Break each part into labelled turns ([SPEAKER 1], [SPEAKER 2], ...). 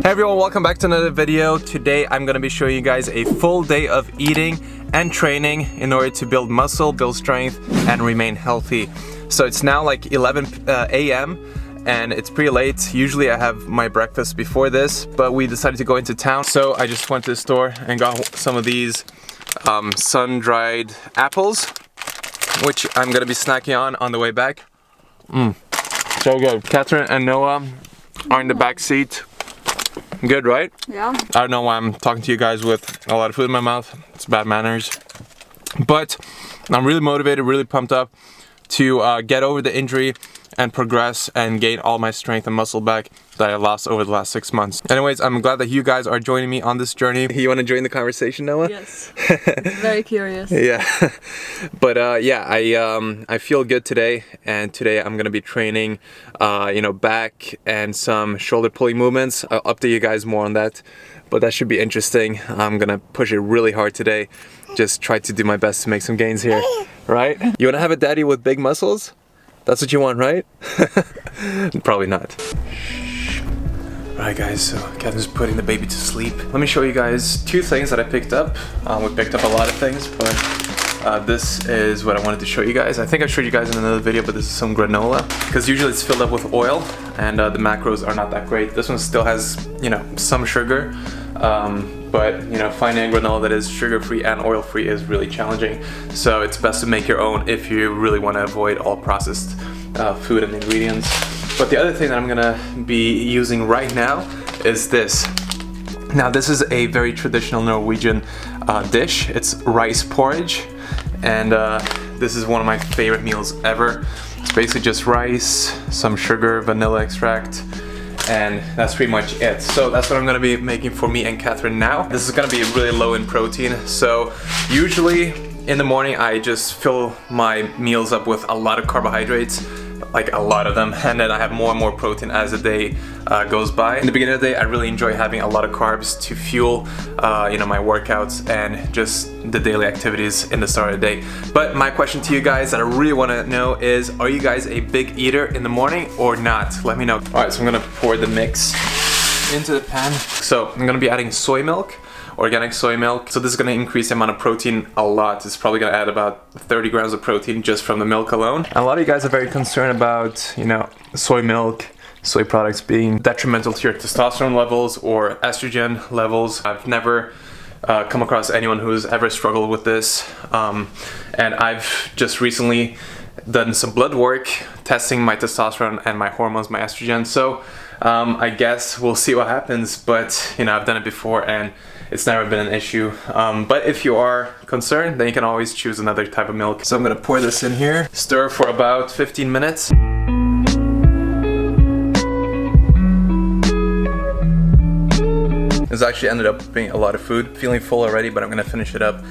[SPEAKER 1] Hey everyone, welcome back to another video. Today I'm going to be showing you guys a full day of eating and training in order to build muscle, build strength, and remain healthy. So it's now like 11 a.m. and it's pretty late. Usually I have my breakfast before this, but we decided to go into town. So I just went to the store and got some of these sun-dried apples, which I'm going to be snacking on the way back. So good. Catherine and Noah are in the back seat. Good, right?
[SPEAKER 2] Yeah.
[SPEAKER 1] I don't know why I'm talking to you guys with a lot of food in my mouth. It's bad manners. But I'm really motivated, really pumped up to get over the injury and progress and gain all my strength and muscle back that I lost over the last 6 months. Anyways, I'm glad that you guys are joining me on this journey. You want to join the conversation, Noah?
[SPEAKER 2] Yes. Very curious.
[SPEAKER 1] Yeah. But yeah, I feel good today, and today I'm gonna be training back and some shoulder pulling movements. I'll update you guys more on that, but that should be interesting. I'm gonna push it really hard today. Just try to do my best to make some gains here, right? You wanna have a daddy with big muscles? That's what you want, right? Probably not. Alright guys, so Catherine's putting the baby to sleep. Let me show you guys two things that I picked up. We picked up a lot of things, but this is what I wanted to show you guys. I think I showed you guys in another video, but this is some granola. Because usually it's filled up with oil, and the macros are not that great. This one still has, some sugar. But finding a granola that is sugar-free and oil-free is really challenging. So it's best to make your own if you really want to avoid all processed food and ingredients. But the other thing that I'm gonna be using right now is this. Now this is a very traditional Norwegian dish. It's rice porridge, and this is one of my favorite meals ever. It's basically just rice, some sugar, vanilla extract, and that's pretty much it. So that's what I'm gonna be making for me and Catherine now. This is gonna be really low in protein. So usually in the morning I just fill my meals up with a lot of carbohydrates, like a lot of them, and then I have more and more protein as the day goes by. In the beginning of the day I really enjoy having a lot of carbs to fuel my workouts and just the daily activities in the start of the day. But my question to you guys that I really want to know is, are you guys a big eater in the morning or not? Let me know. Alright, so I'm gonna pour the mix into the pan. So I'm gonna be adding soy milk, organic soy milk. So this is gonna increase the amount of protein a lot. It's probably gonna add about 30 grams of protein just from the milk alone. And a lot of you guys are very concerned about, soy milk, soy products being detrimental to your testosterone levels or estrogen levels. I've never come across anyone who's ever struggled with this. And I've just recently done some blood work testing my testosterone and my hormones, my estrogen. So I guess we'll see what happens, but I've done it before and it's never been an issue. But if you are concerned, then you can always choose another type of milk. So I'm gonna pour this in here, stir for about 15 minutes. This actually ended up being a lot of food. Feeling full already, but I'm gonna finish it up.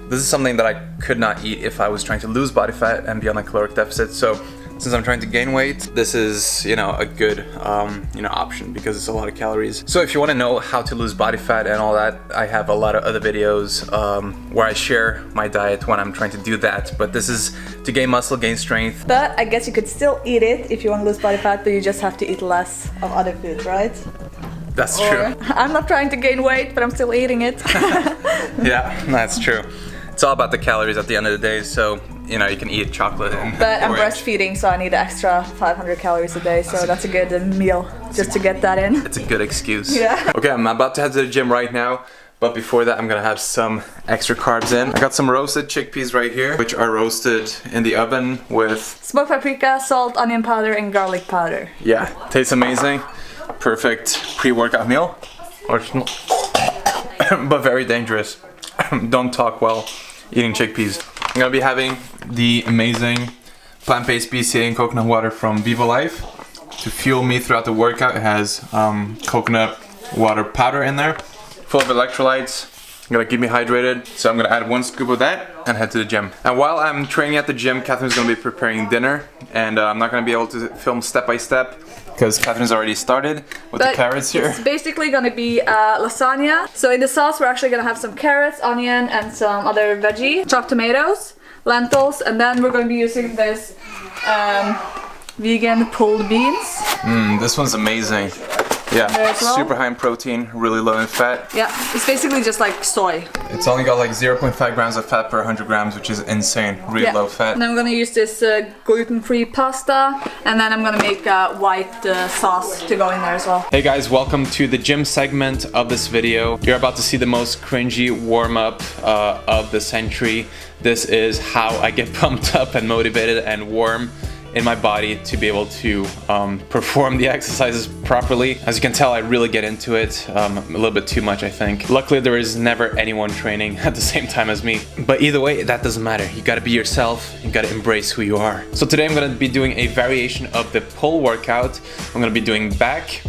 [SPEAKER 1] This is something that I could not eat if I was trying to lose body fat and be on a caloric deficit. So since I'm trying to gain weight, this is, a good, option because it's a lot of calories. So if you want to know how to lose body fat and all that, I have a lot of other videos where I share my diet when I'm trying to do that. But this is to gain muscle, gain strength.
[SPEAKER 2] But I guess you could still eat it if you want to lose body fat, but you just have to eat less of other food, right?
[SPEAKER 1] That's true.
[SPEAKER 2] I'm not trying to gain weight, but I'm still eating it.
[SPEAKER 1] Yeah, that's true. It's all about the calories at the end of the day, so you can eat chocolate and
[SPEAKER 2] But I'm
[SPEAKER 1] orange.
[SPEAKER 2] breastfeeding, so I need extra 500 calories a day, so that's a good meal just to get that in.
[SPEAKER 1] It's a good excuse.
[SPEAKER 2] Yeah.
[SPEAKER 1] Okay, I'm about to head to the gym right now, but before that I'm gonna have some extra carbs in. I got some roasted chickpeas right here, which are roasted in the oven with
[SPEAKER 2] smoked paprika, salt, onion powder, and garlic powder.
[SPEAKER 1] Yeah, tastes amazing. Perfect pre-workout meal. But very dangerous. Don't talk while eating chickpeas. I'm gonna be having the amazing plant-based BCA and coconut water from Vivo Life to fuel me throughout the workout. It has coconut water powder in there, full of electrolytes. Gonna keep me hydrated. So I'm gonna add 1 scoop of that and head to the gym. And while I'm training at the gym, Catherine's gonna be preparing dinner, and I'm not gonna be able to film step by step because Catherine's already started with the carrots here.
[SPEAKER 2] It's basically gonna be lasagna. So in the sauce we're actually gonna have some carrots, onion, and some other veggie, chopped tomatoes, lentils, and then we're gonna be using this vegan pulled beans.
[SPEAKER 1] This one's amazing. Yeah,
[SPEAKER 2] there as well.
[SPEAKER 1] super high in protein, really low in fat.
[SPEAKER 2] Yeah, it's basically just like soy.
[SPEAKER 1] It's only got like 0.5 grams of fat per 100 grams, which is insane, really low fat.
[SPEAKER 2] And I'm gonna use this gluten-free pasta, and then I'm gonna make white sauce to go in there as well.
[SPEAKER 1] Hey guys, welcome to the gym segment of this video. You're about to see the most cringy warm-up of the century. This is how I get pumped up and motivated and warm in my body to be able to perform the exercises properly. As you can tell, I really get into it a little bit too much, I think. Luckily, there is never anyone training at the same time as me. But either way, that doesn't matter. You gotta be yourself. You gotta embrace who you are. So today I'm gonna be doing a variation of the pull workout. I'm gonna be doing back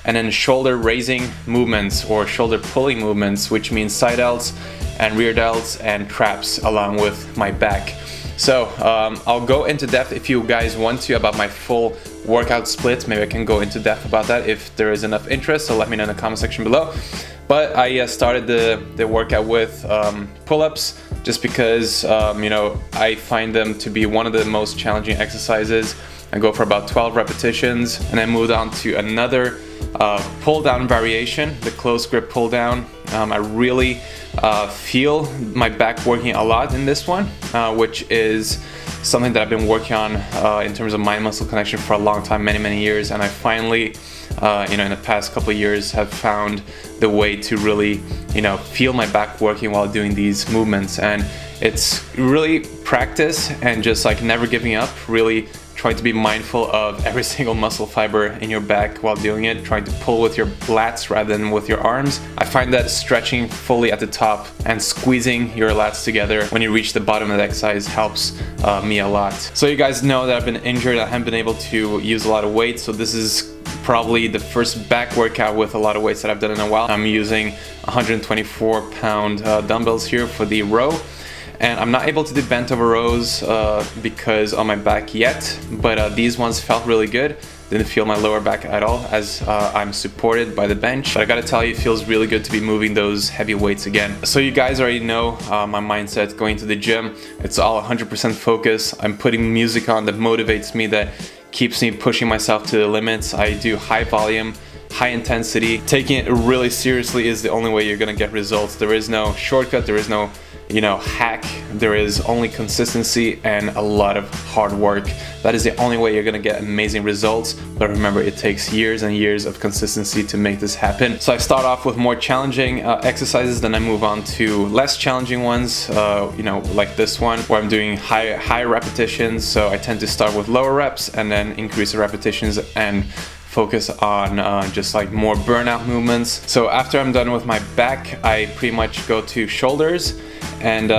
[SPEAKER 1] and then shoulder raising movements or shoulder pulling movements, which means side delts and rear delts and traps along with my back. So I'll go into depth if you guys want to about my full workout split. Maybe I can go into depth about that if there is enough interest, so let me know in the comment section below. But I started the workout with pull-ups just because you know, I find them to be one of the most challenging exercises. I go for about 12 repetitions and then moved on to another pull-down variation, the close grip pull-down. I really feel my back working a lot in this one, which is something that I've been working on in terms of mind-muscle connection for a long time, many years, and I finally, you know, in the past couple of years have found the way to really, you know, feel my back working while doing these movements. And it's really practice and just like never giving up, really trying to be mindful of every single muscle fiber in your back while doing it, trying to pull with your lats rather than with your arms. I find that stretching fully at the top and squeezing your lats together when you reach the bottom of the exercise helps me a lot. So you guys know that I've been injured, I haven't been able to use a lot of weight, so this is probably the first back workout with a lot of weights that I've done in a while. I'm using 124 pound dumbbells here for the row. And I'm not able to do bent over rows because on my back yet, but these ones felt really good. Didn't feel my lower back at all as I'm supported by the bench. But I gotta tell you, it feels really good to be moving those heavy weights again. So you guys already know my mindset going to the gym. It's all 100% focus. I'm putting music on that motivates me, that keeps me pushing myself to the limits. I do high volume, high intensity. Taking it really seriously is the only way you're gonna get results. There is no shortcut, there is no, you know, hack. There is only consistency and a lot of hard work. That is the only way you're gonna get amazing results. But remember, it takes years and years of consistency to make this happen. So I start off with more challenging exercises, then I move on to less challenging ones, you know, like this one where I'm doing high repetitions. So I tend to start with lower reps and then increase the repetitions and focus on just like more burnout movements. So after I'm done with my back, I pretty much go to shoulders, and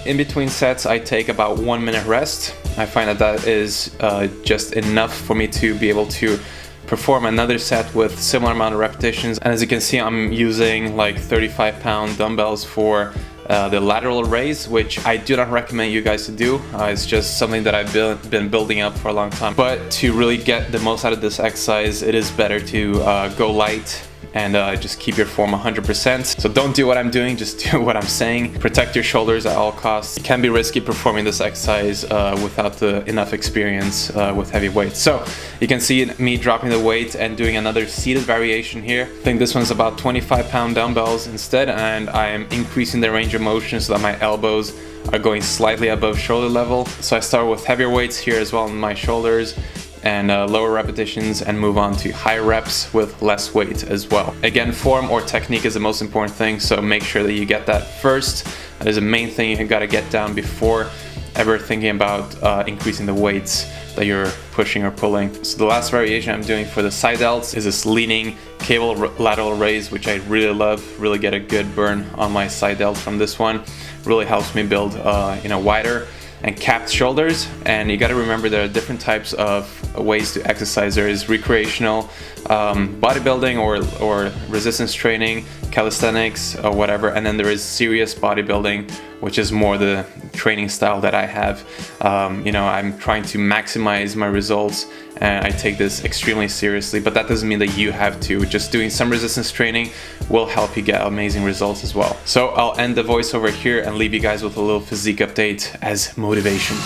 [SPEAKER 1] in between sets I take about 1 minute rest. I find that that is just enough for me to be able to perform another set with similar amount of repetitions. And as you can see, I'm using like 35-pound dumbbells for the lateral raise, which I do not recommend you guys to do. It's just something that I've been building up for a long time. But to really get the most out of this exercise, it is better to go light and just keep your form 100%. So don't do what I'm doing, just do what I'm saying. Protect your shoulders at all costs. It can be risky performing this exercise without enough experience with heavy weights. So you can see me dropping the weight and doing another seated variation here. I think this one's about 25-pound dumbbells instead, and I am increasing the range of motion so that my elbows are going slightly above shoulder level. So I start with heavier weights here as well on my shoulders, and lower repetitions, and move on to high reps with less weight as well. Again, form or technique is the most important thing, so make sure that you get that first. That is the main thing you gotta get down before ever thinking about increasing the weights that you're pushing or pulling. So the last variation I'm doing for the side delts is this leaning cable lateral raise, which I really love. Really get a good burn on my side delts from this one. Really helps me build you know, wider and capped shoulders. And you got to remember there are different types of ways to exercise. There is recreational bodybuilding or resistance training, calisthenics or whatever, and then there is serious bodybuilding, which is more the training style that I have. You know, I'm trying to maximize my results and I take this extremely seriously, but that doesn't mean that you have to. Just doing some resistance training will help you get amazing results as well. So I'll end the voiceover here and leave you guys with a little physique update as motivation.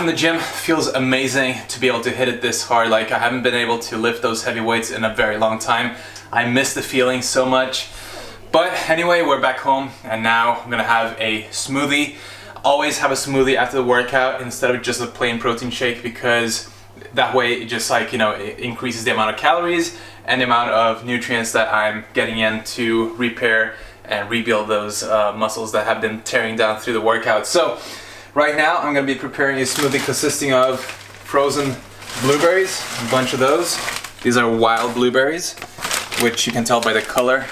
[SPEAKER 1] from the gym. Feels amazing to be able to hit it this hard. Like, I haven't been able to lift those heavy weights in a very long time. I miss the feeling so much. But anyway, we're back home and now I'm gonna have a smoothie. Always have a smoothie after the workout instead of just a plain protein shake, because that way it just, like, you know, it increases the amount of calories and the amount of nutrients that I'm getting in to repair and rebuild those muscles that have been tearing down through the workout. So right now I'm going to be preparing a smoothie consisting of frozen blueberries, a bunch of those. These are wild blueberries, which you can tell by the color.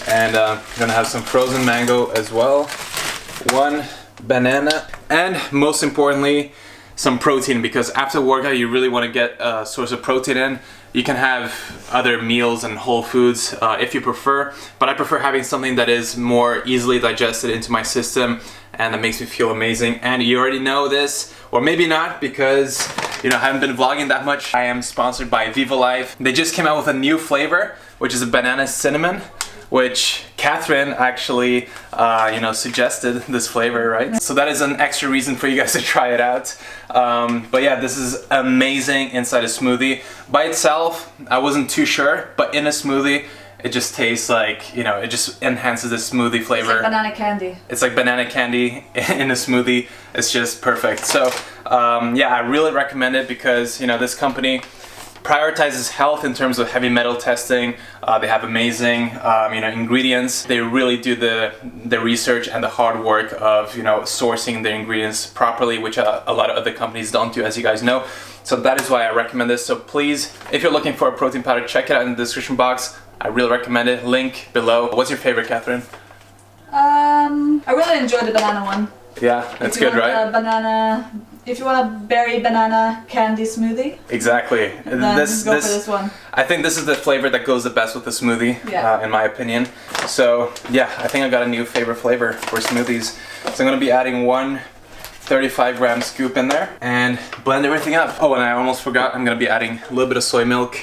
[SPEAKER 1] And I'm going to have some frozen mango as well, one banana, and most importantly, some protein, because after the workout you really want to get a source of protein in. You can have other meals and whole foods if you prefer, but I prefer having something that is more easily digested into my system and that makes me feel amazing. And you already know this, or maybe not, because, you know, I haven't been vlogging that much. I am sponsored by Viva Life. They just came out with a new flavor, which is a banana cinnamon, which Catherine actually, you know, suggested this flavor, right? So that is an extra reason for you guys to try it out. But yeah, this is amazing inside a smoothie. By itself, I wasn't too sure, but in a smoothie, it just tastes like, you know, it just enhances the smoothie flavor.
[SPEAKER 2] It's like banana candy. It's
[SPEAKER 1] like banana candy in a smoothie. It's just perfect. So yeah, I really recommend it because, you know, this company prioritizes health in terms of heavy metal testing. They have amazing, you know, ingredients. They really do the research and the hard work of, you know, sourcing the ingredients properly, which a lot of other companies don't do, as you guys know. So that is why I recommend this. So please, if you're looking for a protein powder, check it out in the description box. I really recommend it. Link below. What's your favorite, Catherine?
[SPEAKER 2] I really enjoy the banana one.
[SPEAKER 1] Yeah, that's good, right?
[SPEAKER 2] If you want a berry banana candy smoothie,
[SPEAKER 1] exactly.
[SPEAKER 2] Then go for this one.
[SPEAKER 1] I think this is the flavor that goes the best with the smoothie, in my opinion. So yeah, I think I got a new favorite flavor for smoothies. So I'm gonna be adding one 35-gram scoop in there and blend everything up. Oh, and I almost forgot, I'm gonna be adding a little bit of soy milk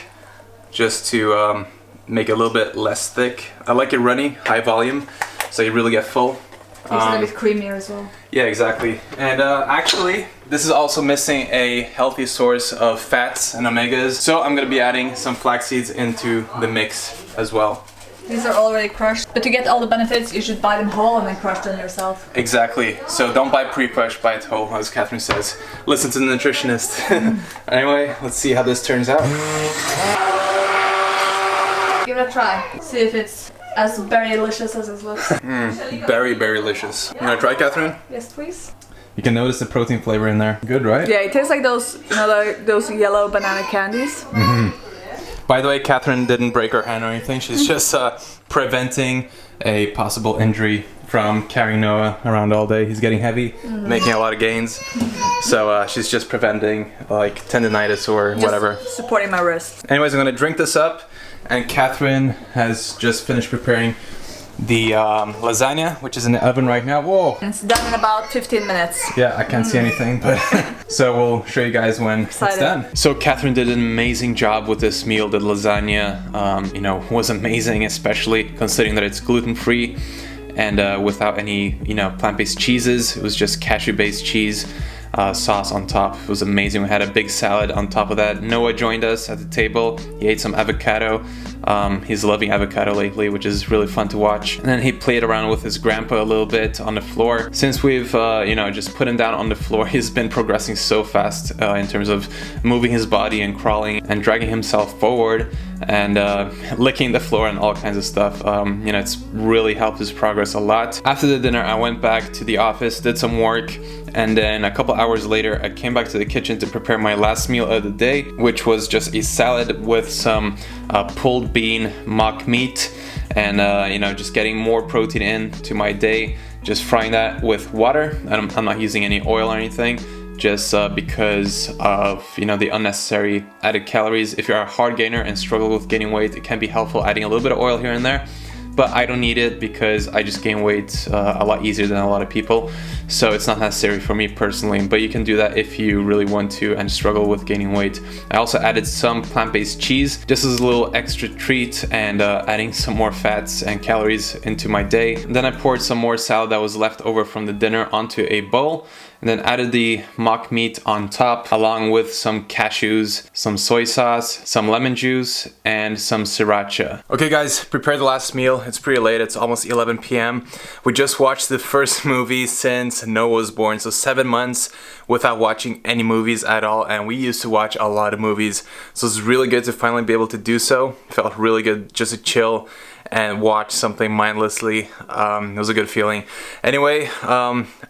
[SPEAKER 1] just to make it a little bit less thick. I like it runny, high volume, so you really get full.
[SPEAKER 2] It's a bit creamier as well.
[SPEAKER 1] Yeah, exactly. And actually, this is also missing a healthy source of fats and omegas. So I'm gonna be adding some flax seeds into the mix as well.
[SPEAKER 2] These are already crushed, but to get all the benefits, you should buy them whole and then crush them yourself.
[SPEAKER 1] Exactly. So don't buy pre-crushed, buy it whole, as Catherine says. Listen to the nutritionist. Anyway, let's see how this turns out.
[SPEAKER 2] Give it a try. See if it's as berry delicious as it looks.
[SPEAKER 1] Very, very delicious. You wanna try, Catherine?
[SPEAKER 2] Yes, please.
[SPEAKER 1] You can notice the protein flavor in there. Good, right?
[SPEAKER 2] Yeah, it tastes like those, you know, like those yellow banana candies.
[SPEAKER 1] By the way, Catherine didn't break her hand or anything. She's just preventing a possible injury from carrying Noah around all day. He's getting heavy, making a lot of gains. So she's just preventing like tendonitis or whatever.
[SPEAKER 2] Supporting my wrist.
[SPEAKER 1] Anyways, I'm gonna drink this up. And Catherine has just finished preparing the lasagna, which is in the oven right now. Whoa!
[SPEAKER 2] It's done in about 15 minutes.
[SPEAKER 1] Yeah, I can't see anything, but so we'll show you guys when it's done. So Catherine did an amazing job with this meal. The lasagna, you know, was amazing, especially considering that it's gluten-free and without any, you know, plant-based cheeses. It was just cashew-based cheese. Sauce on top. It was amazing. We had a big salad on top of that. Noah joined us at the table. He ate some avocado. He's loving avocado lately, which is really fun to watch. And then he played around with his grandpa a little bit on the floor. Since we've, you know, just put him down on the floor, he's been progressing so fast in terms of moving his body and crawling and dragging himself forward and licking the floor and all kinds of stuff. You know, it's really helped his progress a lot. After the dinner, I went back to the office, did some work, and then a couple hours later, I came back to the kitchen to prepare my last meal of the day, which was just a salad with some pulled bean mock meat and, you know, just getting more protein into my day, just frying that with water. I'm not using any oil or anything, just because of, you know, the unnecessary added calories. If you're a hard gainer and struggle with gaining weight, it can be helpful adding a little bit of oil here and there. but I don't need it because I just gain weight a lot easier than a lot of people, so it's not necessary for me personally, but you can do that if you really want to and struggle with gaining weight. I also added some plant-based cheese just as a little extra treat and adding some more fats and calories into my day. Then I poured some more salad that was left over from the dinner onto a bowl, and then added the mock meat on top along with some cashews, some soy sauce, some lemon juice, and some sriracha. Okay guys, prepare the last meal. It's pretty late, it's almost 11 p.m. We just watched the first movie since Noah was born, so 7 months without watching any movies at all, and we used to watch a lot of movies, so it's really good to finally be able to do so. It felt really good just to chill and watch something mindlessly. It was a good feeling. Anyway,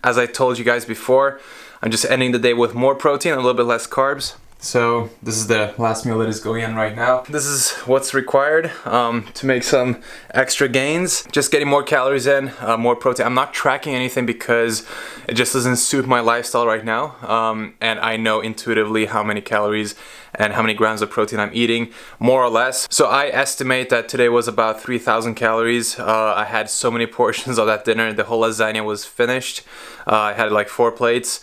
[SPEAKER 1] as I told you guys before, I'm just ending the day with more protein and a little bit less carbs. So this is the last meal that is going in right now. This is what's required to make some extra gains. Just getting more calories in, more protein. I'm not tracking anything because it just doesn't suit my lifestyle right now. And I know intuitively how many calories and how many grams of protein I'm eating, more or less. So I estimate that today was about 3,000 calories. I had so many portions of that dinner. The whole lasagna was finished. I had like 4 plates.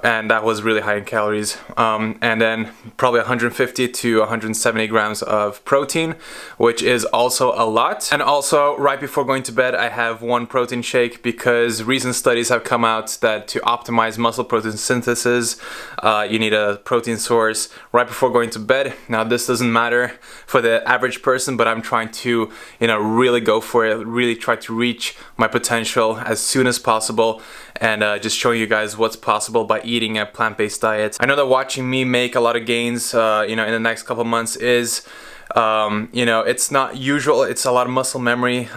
[SPEAKER 1] And that was really high in calories. And then probably 150 to 170 grams of protein, which is also a lot. And also, right before going to bed, I have 1 protein shake because recent studies have come out that to optimize muscle protein synthesis, you need a protein source right before going to bed. Now, this doesn't matter for the average person, but I'm trying to, really go for it, really try to reach my potential as soon as possible, and just showing you guys what's possible by eating a plant-based diet. I know that watching me make a lot of gains, in the next couple months is, it's not usual. It's a lot of muscle memory.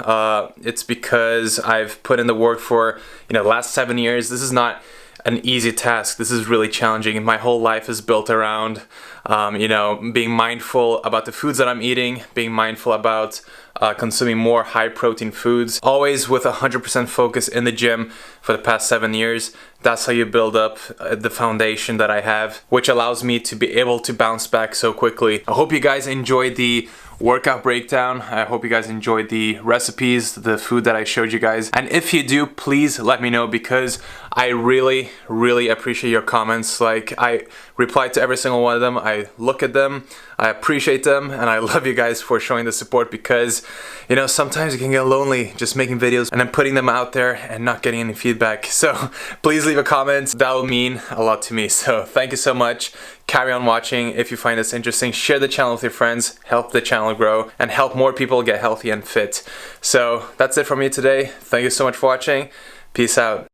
[SPEAKER 1] It's because I've put in the work for, the last 7 years. This is not an easy task. This is really challenging. My whole life is built around, being mindful about the foods that I'm eating, being mindful about consuming more high protein foods, always with 100% focus in the gym for the past 7 years. That's how you build up the foundation that I have, which allows me to be able to bounce back so quickly. I hope you guys enjoyed the workout breakdown. I hope you guys enjoyed the recipes, the food that I showed you guys. And if you do, please let me know because I really, really appreciate your comments. Like, I reply to every single one of them. I look at them, I appreciate them, and I love you guys for showing the support because, sometimes you can get lonely just making videos and then putting them out there and not getting any feedback. So please leave a comment. That will mean a lot to me. So thank you so much. Carry on watching. If you find this interesting, share the channel with your friends, help the channel grow, and help more people get healthy and fit. So that's it from me today. Thank you so much for watching. Peace out.